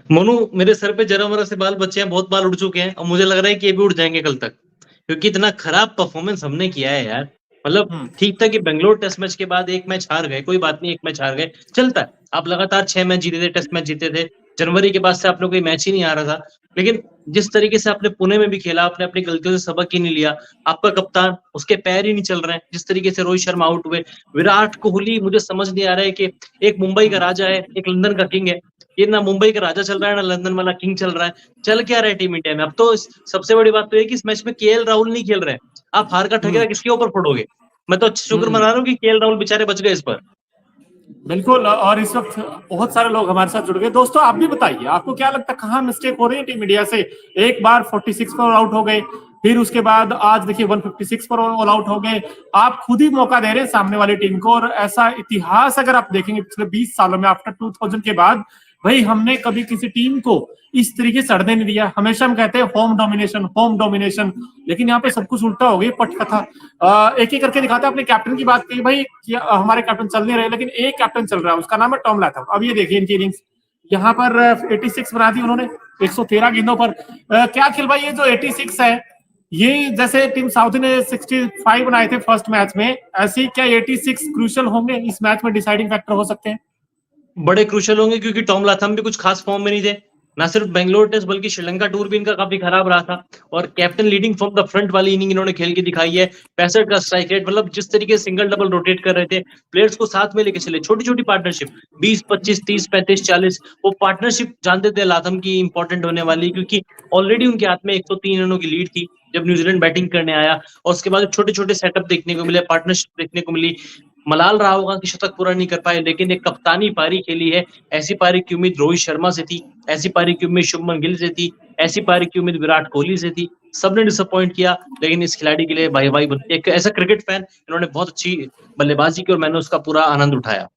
मोनू, मेरे सर पे जरा-मरा से बाल बचे हैं, बहुत बाल उड़ चुके हैं और मुझे लग रहा है कि ये भी उड़ जाएँगे कल तक। क्योंकि इतना खराब परफ़ॉर्मेंस हमने किया है यार। मतलब हुँ। ठीक था कि बैंगलोर टेस्ट मैच के बाद 1 मैच हार गए, कोई बात नहीं 1 मैच हार गए, चलता है। आप लगातार 6 मैच जीते थे, टेस्ट मैच जीते थे। जनवरी के बाद से आपने कोई मैच ही नहीं हारा था। लेकिन जिस तरीके से आपने पुणे में भी खेला, आपने अपनी गलतियों से सबक ही नहीं लिया। आपका कप्तान, उसके पैर ही नहीं चल रहे हैं। जिस तरीके से रोहित शर्मा आउट हुए, विराट कोहली मुझे समझ नहीं आ रहा है कि एक मुंबई का हुँ। राजा है, एक लंदन का किंग है। ये ना मुंबई का राजा चल रहा है, ना लंदन वाला किंग चल रहा है। चल क्या रहा है टीम इंडिया में? अब तो सबसे बड़ी बात तो ये है कि इस मैच में केएल राहुल नहीं खेल रहे हैं। आप हार का हुँ। ठठेरा किसके ऊपर फोड़ोगे? मैं तो शुक्र हुँ। मना रहा हूँ कि केएल राहुल बेचारे बच गए इस पर। बिल्कुल और इस वक़्त बहुत सारे लोग हमारे साथ जुड़ गए। दोस्तों आप भी बताइए, आपको क्या लगता है कहाँ मिस्टेक हो रही है टीम इंडिया से? एक बार 46 पर आउट हो गए, फिर उसके बाद आज देखिए 156 पर ऑल आउट हो गए। आप खुद ही मौका दे रहे हैं सामने वाली टीम को और ऐसा इतिहास अगर आप देखेंगे पिछले 20 सालों में आफ्टर 2000 के बाद, भाई हमने कभी किसी टीम को इस तरीके से अड़ने नहीं दिया। हमेशा हम कहते हैं होम डोमिनेशन, लेकिन यहाँ पे सब कुछ उल्टा हो गया पटकथा। एक-एक करके दिखाते हैं। अपने कैप्टन की बात की भाई कि हमारे कैप्टन चल नहीं रहे, लेकिन एक कैप्टन चल रहा है, उसका नाम है टॉम लैथम। अब ये देखिए इनकी इनिंग्स यहाँ पर 86 बना दी उन्होंने 113 गेंदों पर। क्या खेल भाई, ये जो 86 है, ये जैसे टीम साउथ ने 65 बनाए थे फर्स्ट मैच में, ऐसे ही क्या 86 क्रूशियल होंगे इस मैच में, डिसाइडिंग फैक्टर हो सकते हैं? बड़े क्रूशियल होंगे क्योंकि टॉम लाथम भी कुछ खास फॉर्म में नहीं थे। ना सिर्फ बैंगलोर टेस्ट बल्कि श्रीलंका टूर भी इनका काफ़ी खराब रहा था और captain leading from the front वाली इनिंग इन्होंने खेल के दिखाई है। 65 का स्ट्राइक रेट, मतलब जिस तरीके से सिंगल डबल रोटेट कर रहे थे, प्लेयर्स को साथ में लेके चले, छोटी-छोटी पार्टनरशिप 20, 25, 30, 35, 40 वो पार्टनरशिप जानते थे लाथम की इंपॉर्टेंट होने वाली, क्योंकि ऑलरेडी उनके हाथ में 103 रनों की लीड थी जब न्यूजीलैंड बैटिंग करने आया और उसके बाद छोटे-छोटे सेटअप देखने को मिले, पार्टनरशिप देखने को मिली। मलाल रहा होगा कि शतक पूरा नहीं कर पाए, लेकिन एक कप्तानी पारी खेली है। ऐसी पारी की उम्मीद रोहित शर्मा से थी, ऐसी पारी की उम्मीद शुभमन गिल से थी, ऐसी पारी की उम्मीद विराट कोहली से थी। सबने डिसअपॉइंट किया, लेकिन इस खिलाड़ी के लिए वाह-वाही बनती है। एक ऐसा क्रिकेट फैन, इन्होंने बहुत अच्छी बल्लेबाजी की और मैंने उसका पूरा आनंद उठाया।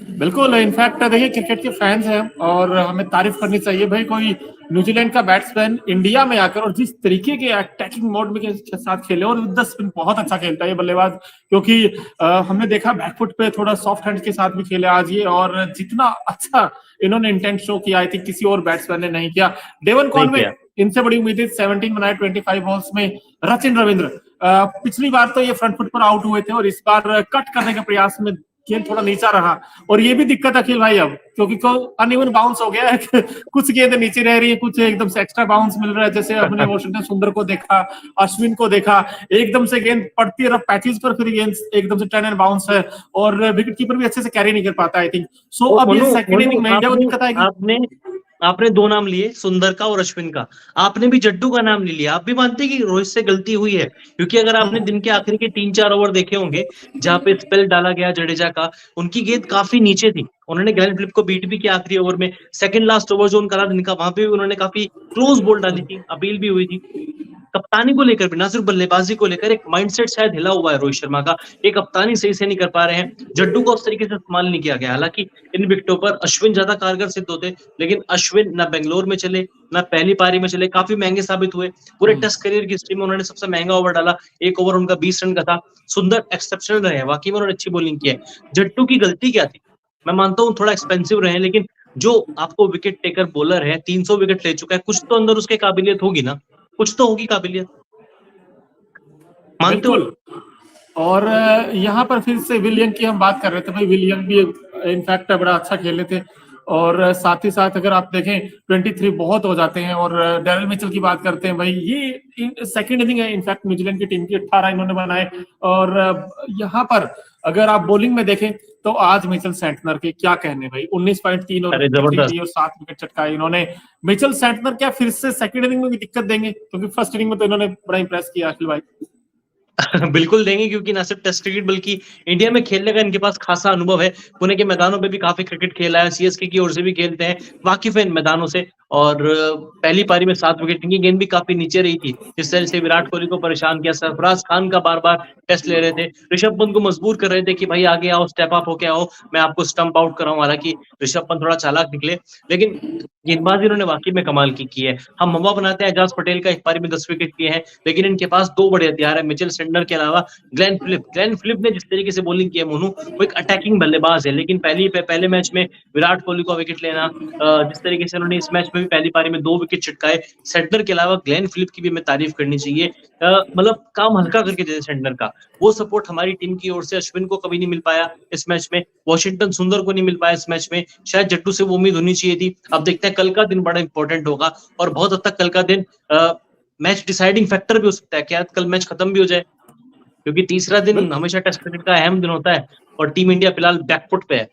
बिल्कुल, इनफैक्ट देखिए क्रिकेट के फैंस हैं और हमें तारीफ करनी चाहिए भाई, कोई न्यूजीलैंड का बैट्समैन इंडिया में आकर और जिस तरीके के अटैकिंग मोड में के साथ खेले और विद द स्पिन बहुत अच्छा खेलता है ये बल्लेबाज, क्योंकि हमने देखा बैकफुट पे थोड़ा सॉफ्ट हैंड के साथ भी खेले आज ये, और जितना अच्छा इन्होंने इंटेंट शो किया आई थिंक किसी और बैट्समैन ने नहीं किया। डेवन नहीं कॉनवे, किया। इनसे बड़ी उम्मीदें 17 बनाए 25 बॉल्स में। रचिन रविंद्र, पिछली बार तो ये फ्रंट फुट पर आउट हुए थे और इस बार कट करने के प्रयास में गेंद थोड़ा नीचा रहा और ये भी दिक्कत अखिल भाई अब, क्योंकि अनइवन बाउंस हो गया है कुछ गेंद नीचे रह रही है, कुछ एकदम से एक्स्ट्रा बाउंस मिल रहा है, जैसे अपने वॉशिंगटन सुंदर को देखा, अश्विन को देखा, एकदम से गेंद पड़ती है रफ पैचेस पर, फिर गेंद एकदम से टर्न एंड बाउंस है और विकेट कीपर भी अच्छे से कैरी नहीं कर पाता आई थिंक सो। ओ अब ये मनु, सेकंड इनिंग में इंडिया को आपने दिक्कत आएगी। आपने आपने 2 नाम लिए, सुंदर का और अश्विन का। आपने भी जड्डू का नाम ले लिया। आप भी मानते हैं कि रोहित से गलती हुई है? क्योंकि अगर आपने दिन के आखिर के 3-4 ओवर देखे होंगे, जहाँ पे स्पेल डाला गया जडेजा का, उनकी गेंद काफ़ी नीचे थी। उन्होंने ग्लेन फिलिप को बीट भी किया आखिरी ओवर में। सेकंड लास्ट ओवर जो उनका रहा दिन का, वहाँ पे भी उन्होंने काफ़ी क्लोज़ बॉल डाली थी, अपील भी हुई थी। कप्तानी को लेकर भी, ना सिर्फ बल्लेबाजी को लेकर, एक माइंडसेट शायद हिला हुआ है रोहित शर्मा का। ये कप्तानी सही से नहीं कर पा रहे हैं। जड्डू को उस तरीके से इस्तेमाल नहीं किया गया। हालाँकि इन विकेटों पर अश्विन ज़्यादा कारगर सिद्ध होते, लेकिन अश्विन ना बैंगलोर में चले, ना पहली पारी में चले, काफ़ी महँगे साबित हुए। पूरे टेस्ट करियर की हिस्ट्री में उन्होंने सबसे महँगा ओवर डाला। 1 ओवर उनका 20 रन का था। सुंदर एक्सेप्शनल रहे हैं, वाक़ई में उन्होंने अच्छी बॉलिंग की है। जट्टू की गलती क्या थी? मैं मानता हूँ थोड़ा एक्सपेंसिव रहे हैं, लेकिन जो आपको विकेट टेकर बॉलर है, 300 विकेट ले चुका है, कुछ तो अंदर उसके काबिलियत होगी ना? कुछ तो होगी काबिलियत। मानते हो? बिल्कुल। और यहाँ पर फिर से विलियम की हम बात कर रहे थे भाई, विलियम भी इनफैक्ट बड़ा अच्छा खेले थे और साथ ही साथ अगर आप देखें 23 बहुत हो जाते हैं। और डेरिल मिचेल की बात करते हैं भाई, ये सेकंड इनिंग है इनफैक्ट न्यूजीलैंड की टीम की, 18 इन्होंने बनाए। और यहाँ पर अगर आप बॉलिंग में देखें तो आज मिचेल सेंटनर के क्या कहने भाई, 19.3 और अरे विकेट ली जबरदस्त! और 7 विकेट चटकाए इन्होंने। मिचेल सेंटनर क्या फिर से सेकंड इनिंग में भी दिक्कत देंगे, क्योंकि फर्स्ट इनिंग में तो इन्होंने बड़ा इंप्रेस किया अखिल भाई। बिल्कुल देंगे, क्योंकि ना सिर्फ टेस्ट क्रिकेट बल्कि इंडिया में खेलने का इनके पास खासा अनुभव है। पुणे के मैदानों पे भी काफ़ी क्रिकेट खेला है, सीएसके की ओर से भी खेलते हैं, वाकिफ़ हैं इन मैदानों से। और पहली पारी में 7 विकेट, इनकी गेंद भी काफ़ी नीचे रही थी, जिस तरह से विराट कोहली को परेशान किया। सरफराज खान का बार-बार टेस्ट ले रहे थे, ऋषभ पंत को मजबूर कर रहे थे कि भाई आगे आओ, स्टेप अप होके आओ, मैं आपको स्टंप आउट कर रहा हूँ। हालाँकि ऋषभ पंत थोड़ा चालाक निकले, लेकिन गेंदबाजी इन्होंने वाकई में कमाल की है। हम मवा बनाते हैं एजाज पटेल का, एक पारी में 10 विकेट लिए हैं, लेकिन इनके पास 2 बड़े हथियार है, मिचेल सैंटनर के अलावा ग्लेन फिलिप। ग्लेन फिलिप ने जिस तरीके से बॉलिंग की है मोनू, वो एक अटैकिंग बल्लेबाज है, लेकिन पहले मैच में विराट कोहली को विकेट लेना, जिस तरीके से उन्होंने इस मैच में भी पहली पारी में 2 विकेट छिटकाए। सैंटनर के अलावा ग्लेन फिलिप की भी हमें तारीफ करनी चाहिए। मतलब काम हल्का करके दे सैंटनर का। वो सपोर्ट हमारी टीम की ओर से अश्विन को कभी नहीं मिल पाया इस मैच में, वॉशिंगटन सुंदर को नहीं मिल पाया इस मैच में, शायद जट्टू से वो उम्मीद होनी चाहिए थी। अब देखते हैं, कल का दिन बड़ा इंपॉर्टेंट होगा और बहुत हद तक कल का दिन मैच डिसाइडिंग फैक्टर भी हो सकता है। क्या कल मैच खत्म भी हो जाए, क्योंकि तीसरा दिन हमेशा टेस्ट क्रिकेट का अहम दिन होता है और टीम इंडिया फिलहाल बैकफुट पे है।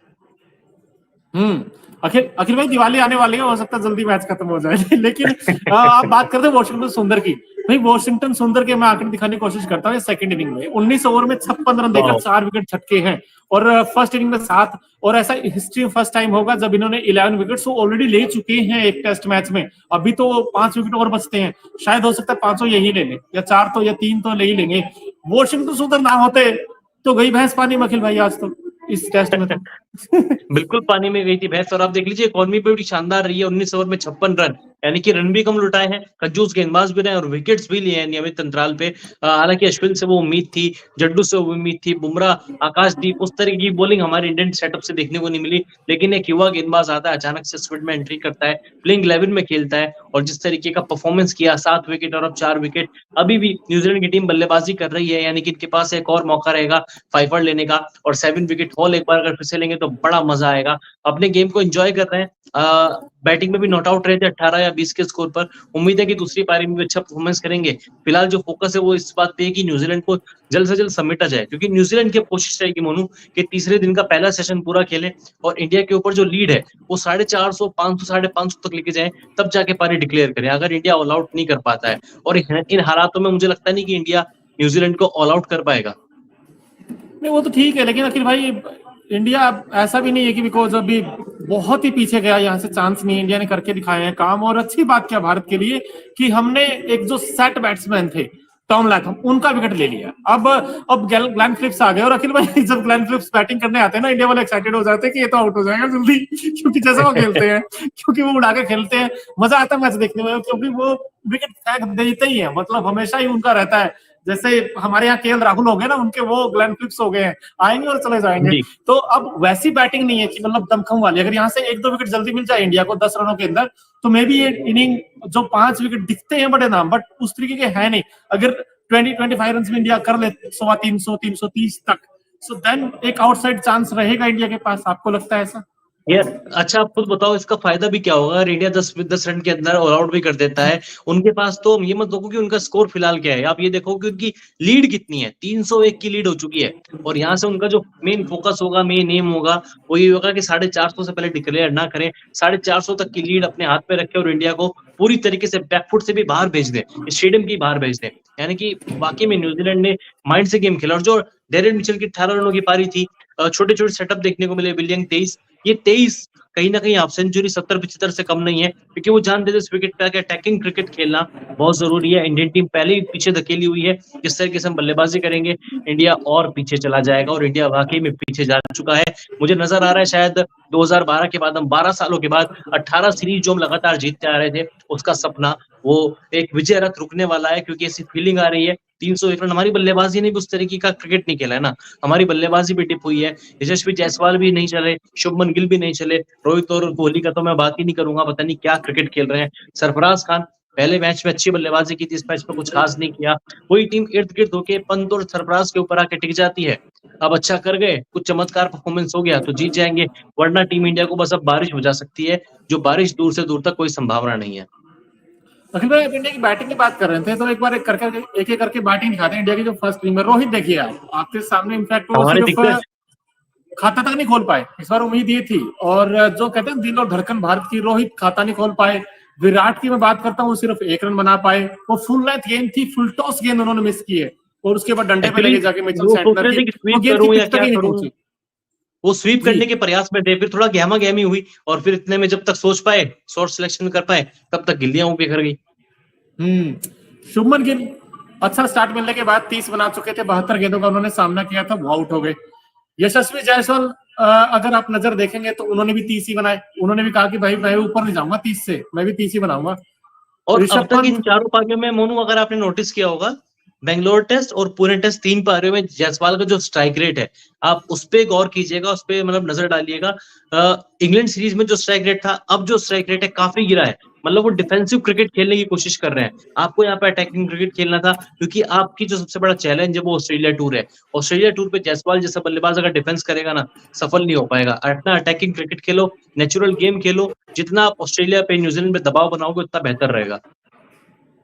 अखिल भाई, दिवाली आने वाली है, हो सकता है जल्दी मैच खत्म हो जाए। लेकिन आप बात करते हैं वॉशिंगटन सुंदर की। भाई वॉशिंगटन सुंदर के मैं आंकड़े दिखाने की कोशिश करता हूँ। सेकंड इनिंग में 19 ओवर में 56 रन देकर 4 विकेट छटके हैं, और फर्स्ट इनिंग में 7, और ऐसा हिस्ट्री में फर्स्ट टाइम होगा जब इन्होंने 11 विकेट्स ऑलरेडी ले चुके हैं एक टेस्ट मैच में। अभी तो 5 विकेट और बचते हैं, शायद हो सकता है 5 यही ले लें, या 4 तो या 3 तो ले ही लेंगे। वॉशिंगटन सुंदर ना होते तो गई भैंस पानी में अखिल भाई आज तो इस टेस्ट में तो। बिल्कुल पानी में गई थी भैंस। और आप देख लीजिए, इकॉनमी भी बड़ी शानदार रही है। 19 ओवर में 56 रन, यानी कि रन भी कम लुटाए हैं, कंजूस गेंदबाज भी रहे और विकेट्स भी लिए हैं नियमित अंतराल पे। हालांकि अश्विन से वो उम्मीद थी, जड्डू से वो उम्मीद थी, बुमराह, आकाशदीप, उस तरह की बॉलिंग हमारे इंडियन सेटअप से देखने को नहीं मिली। लेकिन एक युवा गेंदबाज आता है, अचानक से स्क्वाड में एंट्री करता है, प्लेइंग 11 में खेलता है, और जिस तरीके का परफॉर्मेंस किया, 7 विकेट और अब 4 विकेट। अभी भी न्यूजीलैंड की टीम बल्लेबाजी कर रही है, यानी कि इनके पास एक और मौका रहेगा 5 लेने का, और 7 विकेट हॉल एक बार अगर फिर से लेंगे तो बड़ा मजा आएगा। अपने गेम को एंजॉय कर रहे हैं। बैटिंग में भी नॉट आउट रहे थे 18 या 20 के स्कोर पर। उम्मीद है कि दूसरी पारी में भी अच्छा परफॉर्मेंस करेंगे। फिलहाल जो फोकस है वो इस बात पे है कि न्यूजीलैंड को जल्द से जल्द समेटा जाए, क्योंकि न्यूजीलैंड की कोशिश रहेगी मोनू कि तीसरे दिन का पहला सेशन पूरा खेले और इंडिया के ऊपर जो लीड है वो 450, 500, 550 तक लेके जाए, तब जाके पारी डिक्लेयर करें। अगर इंडिया ऑल आउट नहीं कर पाता है, और इन हालातों में मुझे लगता नहीं कि इंडिया न्यूजीलैंड को ऑल आउट कर पाएगा। नहीं वो तो ठीक है, लेकिन अखिल भाई इंडिया ऐसा भी नहीं है कि बिकॉज अभी बहुत ही पीछे गया, यहाँ से चांस नहीं। इंडिया ने करके दिखाए हैं काम, और अच्छी बात क्या भारत के लिए कि हमने एक जो सेट बैट्समैन थे टॉम लैथम, उनका विकेट ले लिया। अब ग्लेन फिलिप्स आ गए, और अखिल भाई जब ग्लेन फिलिप्स बैटिंग करने आते हैं ना, इंडिया वाले एक्साइटेड हो जाते हैं कि ये तो आउट हो जाएगा जल्दी, क्योंकि जैसा वो खेलते हैं, क्योंकि वो उड़ा के खेलते हैं, मजा आता है मैच देखने में, क्योंकि वो विकेट फेंक देते ही है, मतलब हमेशा ही उनका रहता है। जैसे हमारे यहाँ केएल राहुल हो गए ना, उनके वो ग्लेन फिलिप्स हो गए हैं, आएंगे और चले जाएंगे। तो अब वैसी बैटिंग नहीं है कि मतलब दमखम वाली। अगर यहाँ से 1-2 विकेट जल्दी मिल जाए इंडिया को 10 रनों के अंदर, तो मे बी ये इनिंग जो 5 विकेट दिखते हैं बड़े नाम, बट उस तरीके के है नहीं। अगर 20-25 रन में इंडिया कर ले 300, 330 तक, सो देन एक आउटसाइड चांस रहेगा इंडिया के पास। आपको लगता है ऐसा? यार अच्छा, आप खुद बताओ इसका फायदा भी क्या होगा अगर इंडिया 10 रन के अंदर ऑल आउट भी कर देता है। उनके पास तो ये मत देखो कि उनका स्कोर फिलहाल क्या है, आप ये देखो कि उनकी लीड कितनी है। 301 की लीड हो चुकी है, और यहाँ से उनका जो मेन फोकस होगा, मेन एम होगा, वो ये होगा कि 450 से पहले डिक्लेयर ना करें, 450 तक की लीड अपने हाथ पे रखे और इंडिया को पूरी तरीके से बैकफुट से भी बाहर भेज दे, स्टेडियम की बाहर भेज दे। यानी कि वाकई में न्यूजीलैंड ने माइंड से गेम खेला। और जो डेरेन मिचेल की 18 रनों की पारी थी, छोटे छोटे सेटअप देखने को मिले, विलियम 23, ये 23 कहीं ना कहीं हाफ सेंचुरी 70-75 से कम नहीं है, क्योंकि वो जानते थे इस विकेट पे अटैकिंग क्रिकेट खेलना बहुत जरूरी है। इंडियन टीम पहले ही पीछे धकेली हुई है, जिस तरीके से हम बल्लेबाजी करेंगे इंडिया और पीछे चला जाएगा, और इंडिया वाकई में पीछे जा चुका है। मुझे नजर आ रहा है शायद 2012 के बाद हम 12 सालों के बाद 18 सीरीज जो हम लगातार जीतते आ रहे थे, उसका सपना वो एक विजय रथ रुकने वाला है, क्योंकि ऐसी फीलिंग आ रही है। 301 रन, हमारी बल्लेबाजी ने भी उस तरीके का क्रिकेट नहीं खेला है ना, हमारी बल्लेबाजी भी टिप हुई है। यशस्वी जायसवाल भी नहीं चले, शुभमन गिल भी नहीं चले, रोहित और कोहली का तो मैं बात ही नहीं करूंगा, पता नहीं क्या क्रिकेट खेल रहे हैं। सरफराज खान पहले मैच में अच्छी बल्लेबाजी की थी, इस मैच में कुछ खास नहीं किया। वही टीम इर्द गिर्द होके पंत और सरफराज के ऊपर आके टिक जाती है। अब अच्छा कर गए, कुछ चमत्कार परफॉर्मेंस हो गया तो जीत जाएंगे, वरना टीम इंडिया को बस अब बारिश हो जा सकती है, जो बारिश दूर से दूर तक कोई संभावना नहीं है। अखिल भाई इंडिया की बैटिंग की बात कर रहे थे, तो एक बार एक करके बैटिंग दिखाते हैं इंडिया की। जो फर्स्ट इनिंग में रोहित देखिए आप, आपके सामने इनफैक्ट वो सिर्फ खाता तक नहीं खोल पाए, इस बार उम्मीद ये थी। और जो कहते हैं दिल और धड़कन भारत की, रोहित खाता नहीं खोल पाए। विराट की मैं बात करता हूँ, सिर्फ 1 रन बना पाए। वो फुल लेंथ गेंद थी, फुल टॉस गेंद उन्होंने मिस की है, और उसके बाद डंडे पे लेके जाके मिचेल सैंटनर की वो गेंद की पिच तक ही नहीं पहुंची। वो स्वीप करने के प्रयास में थे, फिर थोड़ा गहमा गहमी हुई, और फिर इतने में जब तक सोच पाए, शॉर्ट सिलेक्शन कर पाए, तब तक गिल्लियां वो बिखर गई। शुभमन गिल अच्छा स्टार्ट मिलने के बाद 30 बना चुके थे, 72 गेंदों का उन्होंने सामना किया था, वो आउट हो गए। यशस्वी जायसवाल अगर आप नजर देखेंगे तो उन्होंने भी 30 ही बनाए, उन्होंने भी कहा कि भाई मैं ऊपर नहीं जाऊंगा 30 से, मैं भी 30 ही बनाऊंगा। और अब ऋषभ तक इन पंत, चारों पारियों में मोनू, अगर आपने नोटिस किया होगा, बेंगलोर टेस्ट और पुणे टेस्ट, 3 पारियों में जायसवाल का जो स्ट्राइक रेट है, आप उस पे गौर कीजिएगा, उस पे मतलब नजर डालिएगा। इंग्लैंड सीरीज में जो स्ट्राइक रेट था, अब जो स्ट्राइक रेट है काफी गिरा है। मतलब वो डिफेंसिव क्रिकेट खेलने की कोशिश कर रहे हैं। आपको यहाँ पे अटैकिंग क्रिकेट खेलना था, क्योंकि आपकी जो सबसे बड़ा चैलेंज है वो ऑस्ट्रेलिया टूर है। ऑस्ट्रेलिया टूर पे जायसवाल जैसा बल्लेबाज अगर डिफेंस करेगा ना, सफल नहीं हो पाएगा। अपना अटैकिंग क्रिकेट खेलो, नेचुरल गेम खेलो, जितना आप ऑस्ट्रेलिया पे, न्यूजीलैंड पे दबाव बनाओगे उतना बेहतर रहेगा,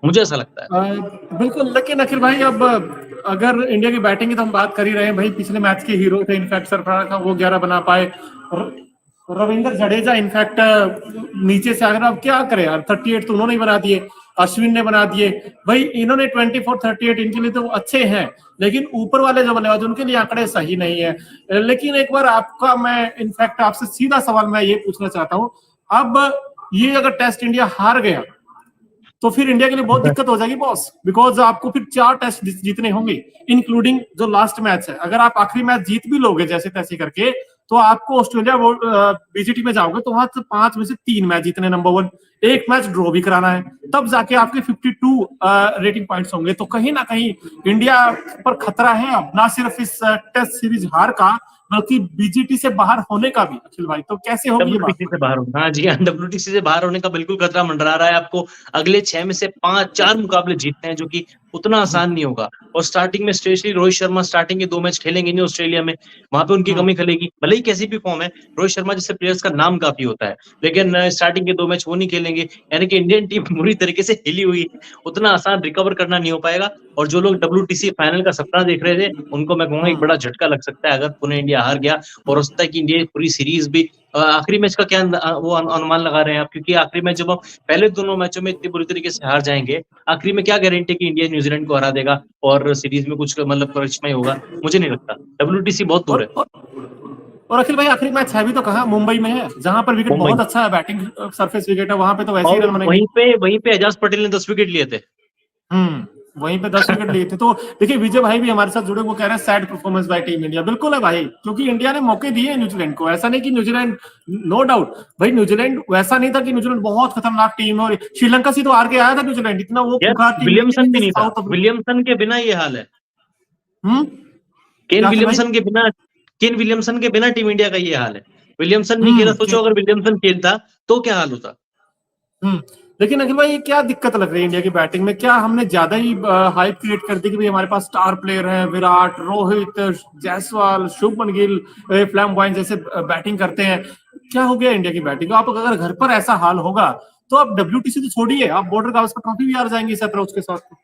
मुझे ऐसा लगता है। बिल्कुल। लेकिन अखिल भाई, अब अगर इंडिया की बैटिंग की तो हम बात कर ही रहे हैं भाई, पिछले मैच के हीरो थे इनफैक्ट सरफराज खान, वो 11 बना पाए। रविंद्र जडेजा इनफैक्ट नीचे से, अगर अब क्या करें यार, 38 तो उन्होंने ही बना दिए, अश्विन ने बना दिए भाई, इन्होंने 24 38, इनके लिए तो अच्छे हैं, लेकिन ऊपर वाले जो बल्लेबाज उनके लिए आंकड़े सही नहीं है। लेकिन एक बार आपका, मैं इनफैक्ट आपसे सीधा सवाल मैं ये पूछना चाहता हूँ, अब ये अगर टेस्ट इंडिया हार गया तो फिर इंडिया के लिए बहुत दिक्कत हो जाएगी बॉस, बिकॉज आपको फिर 4 टेस्ट जीतने होंगे, इंक्लूडिंग जो लास्ट मैच है। अगर आप आखिरी मैच जीत भी लोगे जैसे तैसे करके, तो आपको ऑस्ट्रेलिया बीजीटी में जाओगे तो वहां से 5 में से 3 मैच जीतने, नंबर 1, एक मैच ड्रॉ भी कराना है, तब जाके आपके 52 रेटिंग पॉइंट्स होंगे। तो कहीं ना कहीं इंडिया पर खतरा है अब, ना सिर्फ इस टेस्ट सीरीज हार का, बल्कि बीजीटी से बाहर होने का भी। अखिल भाई, तो कैसे होगी ये बात? डब्ल्यूटीसी से बाहर होना, हाँ जी हाँ, डब्ल्यूटीसी से बाहर होने का बिल्कुल खतरा मंडरा रहा है आपको। अगले 6 में से 4 मुकाबले जीतने हैं, जो कि उतना आसान नहीं होगा। और स्टार्टिंग में स्पेशली रोहित शर्मा स्टार्टिंग के 2 मैच खेलेंगे नहीं ऑस्ट्रेलिया में, वहां पे उनकी कमी खलेगी। भले ही कैसी भी फॉर्म है, रोहित शर्मा जैसे प्लेयर्स का नाम काफी होता है, लेकिन स्टार्टिंग के 2 मैच वो नहीं खेलेंगे। यानी कि इंडियन टीम बुरी तरीके से हिली हुई है, उतना आसान रिकवर करना नहीं हो पाएगा। और जो लोग डब्ल्यूटीसी फाइनल का सपना देख रहे थे, उनको मैं कहूंगा एक बड़ा झटका लग सकता है अगर पुणे इंडिया हार गया। और हो सकता है कि इंडिया पूरी सीरीज भी, आखिरी मैच का क्या वो अनुमान लगा रहे हैं आप? क्योंकि आखिरी मैच जब हम पहले दोनों मैचों में इतनी बुरी तरीके से हार जाएंगे, आखिरी में क्या गारंटी कि इंडिया न्यूजीलैंड को हरा देगा और सीरीज में कुछ मतलब करिश्मा ही होगा? मुझे नहीं लगता, डब्ल्यूटीसी बहुत दूर है। और अखिल भाई, आखिरी मैच है भी तो कहाँ, मुंबई में है, जहां पर विकेट मुंबई, बहुत अच्छा है, बैटिंग सरफेस विकेट है, वहां पे तो वैसे ही और रन बनेंगे। वहीं पे एजाज पटेल ने 10 विकेट लिए थे। वहीं पे 10 विकेट लिए थे। तो देखिए, विजय भाई भी हमारे साथ जुड़े, वो कह रहे हैं sad performance by team India. बिल्कुल है भाई, क्योंकि इंडिया ने मौके दिए न्यूजीलैंड को, ऐसा नहीं कि न्यूजीलैंड, नो डाउट भाई, न्यूजीलैंड वैसा नहीं था कि न्यूजीलैंड बहुत खतरनाक टीम है, और श्रीलंका से तो हार के आया था न्यूजीलैंड, इतना वो यार खूंखार टीम नहीं विलियमसन भी है नहीं था, साउथ अफ्रीका। विलियमसन के बिना ये हाल है। केन क्या भाई? विलियमसन के बिना, केन विलियमसन के बिना टीम इंडिया का ये हाल है। विलियमसन नहीं खेला, सोचो अगर विलियमसन खेलता तो क्या हाल होता। लेकिन अखिल भाई, क्या दिक्कत लग रही है इंडिया की बैटिंग में? क्या हमने ज्यादा ही हाइप क्रिएट कर दी कि भाई हमारे पास स्टार प्लेयर हैं, विराट, रोहित, जायसवाल, शुभमन गिल, फ्लैम्बॉयंट जैसे बैटिंग करते हैं? क्या हो गया इंडिया की बैटिंग? आप अगर घर पर ऐसा हाल होगा तो आप डब्ल्यूटीसी तो छोड़िए, आप बॉर्डर गावस्कर ट्रॉफी भी हार जाएंगे इस अप्रोच के साथ।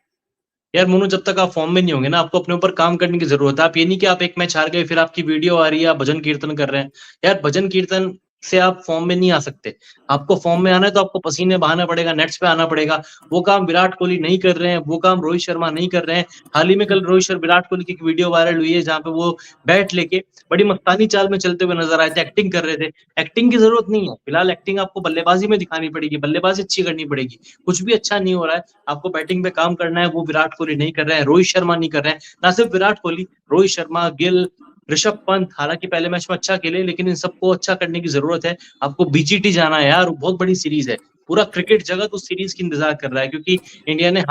यार मोनू, जब तक आप फॉर्म में नहीं होंगे ना, आपको अपने ऊपर काम करने की जरूरत है। आप ये नहीं कि आप एक मैच हार गए फिर आपकी वीडियो आ रही है, आप भजन कीर्तन कर रहे हैं। यार भजन कीर्तन से आप फॉर्म में नहीं आ सकते। आपको फॉर्म में आना है तो आपको पसीने बहाना पड़ेगा, नेट्स पे आना पड़ेगा। वो काम विराट कोहली नहीं कर रहे हैं, वो काम रोहित शर्मा नहीं कर रहे हैं। हाल ही में कल विराट कोहली की एक वीडियो वायरल हुई है जहां पे वो बैट लेके बड़ी मस्तानी चाल में चलते हुए नजर आए थे, एक्टिंग कर रहे थे। एक्टिंग की जरूरत नहीं है फिलहाल, एक्टिंग आपको बल्लेबाजी में दिखानी पड़ेगी, बल्लेबाजी अच्छी करनी पड़ेगी। कुछ भी अच्छा नहीं हो रहा है, आपको बैटिंग पे काम करना है, वो विराट कोहली नहीं कर रहे हैं, रोहित शर्मा नहीं कर रहे हैं। ना सिर्फ विराट कोहली, रोहित शर्मा, गिल, ऋषभ पंत हालांकि पहले मैच में अच्छा खेले, लेकिन इन सबको अच्छा करने की जरूरत है। आपको बीजीटी जाना है यार, बहुत बड़ी सीरीज है, पूरा क्रिकेट जगत उस सीरीज की इंतजार कर रहा है, क्योंकि इंडिया ने